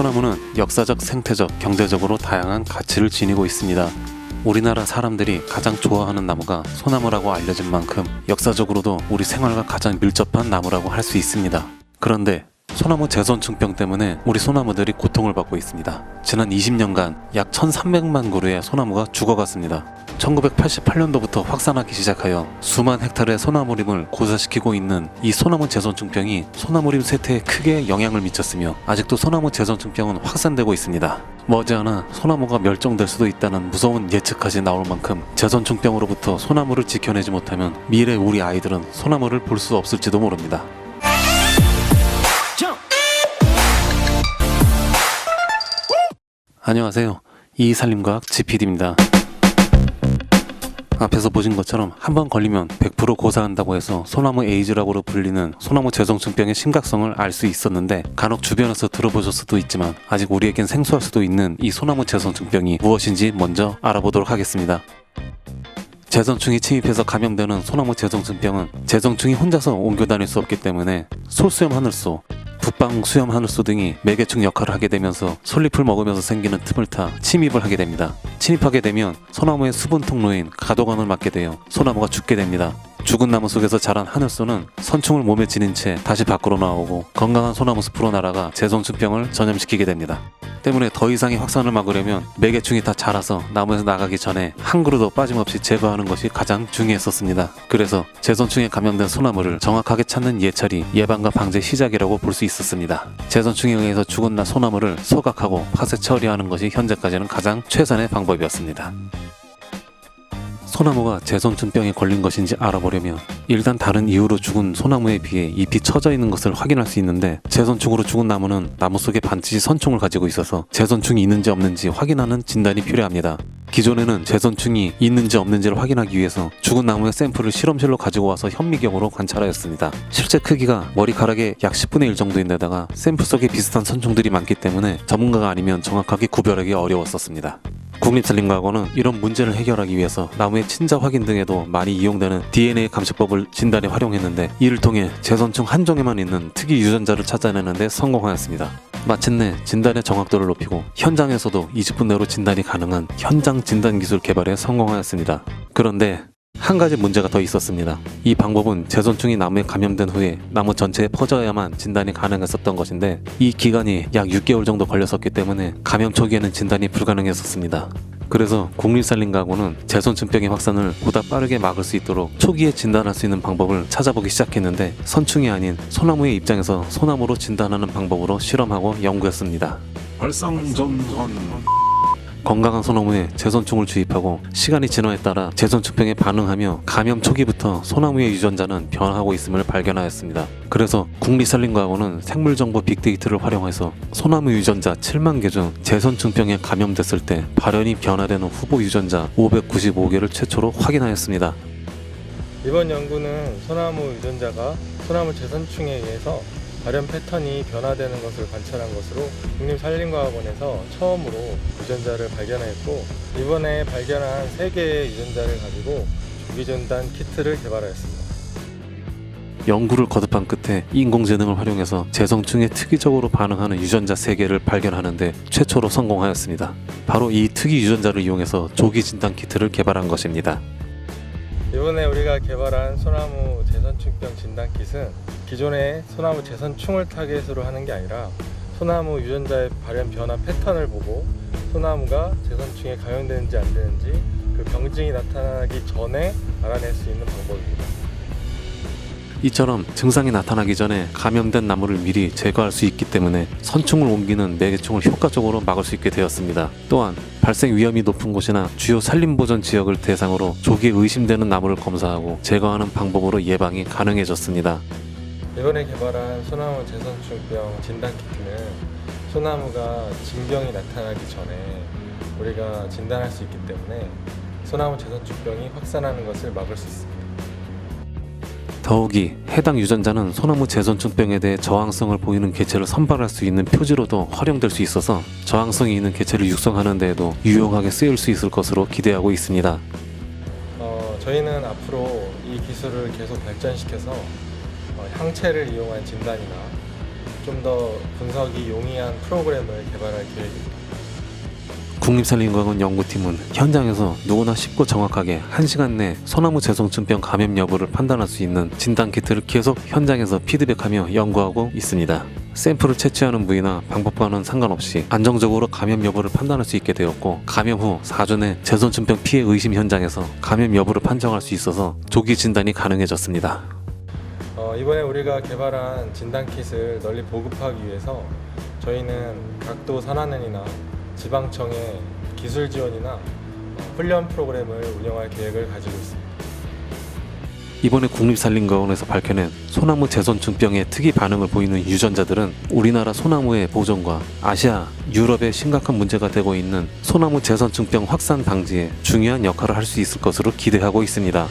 소나무는 역사적, 생태적, 경제적으로 다양한 가치를 지니고 있습니다. 우리나라 사람들이 가장 좋아하는 나무가 소나무라고 알려진 만큼 역사적으로도 우리 생활과 가장 밀접한 나무라고 할 수 있습니다. 그런데 소나무 재선충병 때문에 우리 소나무들이 고통을 받고 있습니다. 지난 20년간 약 1300만 그루의 소나무가 죽어갔습니다. 1988년도부터 확산하기 시작하여 수만 헥타르의 소나무림을 고사시키고 있는 이 소나무 재선충병이 소나무림 세태에 크게 영향을 미쳤으며 아직도 소나무 재선충병은 확산되고 있습니다. 머지않아 소나무가 멸종될 수도 있다는 무서운 예측까지 나올 만큼 재선충병으로부터 소나무를 지켜내지 못하면 미래 우리 아이들은 소나무를 볼 수 없을지도 모릅니다. 안녕하세요. 이산림과학 GPD입니다. 앞에서 보신 것처럼 한번 걸리면 100% 고사한다고 해서 소나무 에이즈라고 불리는 소나무 재선충병의 심각성을 알 수 있었는데 간혹 주변에서 들어보실 수도 있지만 아직 우리에겐 생소할 수도 있는 이 소나무 재선충병이 무엇인지 먼저 알아보도록 하겠습니다. 재선충이 침입해서 감염되는 소나무 재선충병은 재선충이 혼자서 옮겨 다닐 수 없기 때문에 솔수염 하늘소, 북방 수염 하늘소 등이 매개충 역할을 하게 되면서 솔잎을 먹으면서 생기는 틈을 타 침입을 하게 됩니다. 침입하게 되면 소나무의 수분 통로인 가도관을 맞게 되어 소나무가 죽게 됩니다. 죽은 나무 속에서 자란 하늘소는 선충을 몸에 지닌 채 다시 밖으로 나오고 건강한 소나무 숲으로 날아가 재선충병을 전염시키게 됩니다. 때문에 더 이상의 확산을 막으려면 매개충이 다 자라서 나무에서 나가기 전에 한 그루도 빠짐없이 제거하는 것이 가장 중요했었습니다. 그래서 재선충에 감염된 소나무를 정확하게 찾는 예찰이 예방과 방제 시작이라고 볼 수 있었습니다. 재선충에 의해서 죽은 소나무를 소각하고 파쇄 처리하는 것이 현재까지는 가장 최선의 방법이었습니다. 소나무가 재선충병에 걸린 것인지 알아보려면 일단 다른 이유로 죽은 소나무에 비해 잎이 처져 있는 것을 확인할 수 있는데 재선충으로 죽은 나무는 나무 속에 반드시 선충을 가지고 있어서 재선충이 있는지 없는지 확인하는 진단이 필요합니다. 기존에는 재선충이 있는지 없는지를 확인하기 위해서 죽은 나무의 샘플을 실험실로 가지고 와서 현미경으로 관찰하였습니다. 실제 크기가 머리카락의 약 10분의 1 정도인 데다가 샘플 속에 비슷한 선충들이 많기 때문에 전문가가 아니면 정확하게 구별하기 어려웠었습니다. 국립산림과학원은 이런 문제를 해결하기 위해서 나무의 친자 확인 등에도 많이 이용되는 DNA 감식법을 진단에 활용했는데 이를 통해 재선충 한 종에만 있는 특이 유전자를 찾아내는 데 성공하였습니다. 마침내 진단의 정확도를 높이고 현장에서도 20분 내로 진단이 가능한 현장 진단 기술 개발에 성공하였습니다. 그런데 한 가지 문제가 더 있었습니다. 이 방법은 재선충이 나무에 감염된 후에 나무 전체에 퍼져야만 진단이 가능했었던 것인데 이 기간이 약 6개월 정도 걸렸었기 때문에 감염 초기에는 진단이 불가능했었습니다. 그래서 국립산림과학원은 재선충병의 확산을 보다 빠르게 막을 수 있도록 초기에 진단할 수 있는 방법을 찾아보기 시작했는데 선충이 아닌 소나무의 입장에서 소나무로 진단하는 방법으로 실험하고 연구했습니다. 발상전환 건강한 소나무에 재선충을 주입하고 시간이 진화에 따라 재선충병에 반응하며 감염 초기부터 소나무의 유전자는 변화하고 있음을 발견하였습니다. 그래서 국립산림과학원은 생물정보 빅데이터를 활용해서 소나무 유전자 7만 개 중 재선충병에 감염됐을 때 발현이 변화되는 후보 유전자 595개를 최초로 확인하였습니다. 이번 연구는 소나무 유전자가 소나무 재선충에 의해서 발현 패턴이 변화되는 것을 관찰한 것으로 국립산림과학원에서 처음으로 유전자를 발견했고 이번에 발견한 3개의 유전자를 가지고 조기진단 키트를 개발하였습니다. 연구를 거듭한 끝에 인공지능을 활용해서 재선충에 특이적으로 반응하는 유전자 3개를 발견하는데 최초로 성공하였습니다. 바로 이 특이 유전자를 이용해서 조기진단 키트를 개발한 것입니다. 이번에 우리가 개발한 소나무 재선충병 진단킷은 기존의 소나무 재선충을 타겟으로 하는 게 아니라 소나무 유전자의 발현 변화 패턴을 보고 소나무가 재선충에 감염되는지 안 되는지 그 병증이 나타나기 전에 알아낼 수 있는 방법입니다. 이처럼 증상이 나타나기 전에 감염된 나무를 미리 제거할 수 있기 때문에 선충을 옮기는 매개충을 효과적으로 막을 수 있게 되었습니다. 또한 발생 위험이 높은 곳이나 주요 산림보전 지역을 대상으로 조기에 의심되는 나무를 검사하고 제거하는 방법으로 예방이 가능해졌습니다. 이번에 개발한 소나무 재선충병 진단키트는 소나무가 진병이 나타나기 전에 우리가 진단할 수 있기 때문에 소나무 재선충병이 확산하는 것을 막을 수 있습니다. 더욱이 해당 유전자는 소나무 재선충병에 대해 저항성을 보이는 개체를 선발할 수 있는 표지로도 활용될 수 있어서 저항성이 있는 개체를 육성하는 데에도 유용하게 쓰일 수 있을 것으로 기대하고 있습니다. 저희는 앞으로 이 기술을 계속 발전시켜서 항체를 이용한 진단이나 좀 더 분석이 용이한 프로그램을 개발할 계획입니다. 국립산림과학원 연구팀은 현장에서 누구나 쉽고 정확하게 1시간 내 소나무 재성충병 감염 여부를 판단할 수 있는 진단키트를 계속 현장에서 피드백하며 연구하고 있습니다. 샘플을 채취하는 부위나 방법과는 상관없이 안정적으로 감염 여부를 판단할 수 있게 되었고, 감염 후 4주 내 재성충병 피해 의심 현장에서 감염 여부를 판정할 수 있어서 조기 진단이 가능해졌습니다. 이번에 우리가 개발한 진단킷을 널리 보급하기 위해서 저희는 각도 산하연이나 지방청의 기술 지원이나 훈련 프로그램을 운영할 계획을 가지고 있습니다. 이번에 국립산림과학원에서 밝혀낸 소나무 재선충병의 특이 반응을 보이는 유전자들은 우리나라 소나무의 보존과 아시아, 유럽에 심각한 문제가 되고 있는 소나무 재선충병 확산 방지에 중요한 역할을 할 수 있을 것으로 기대하고 있습니다.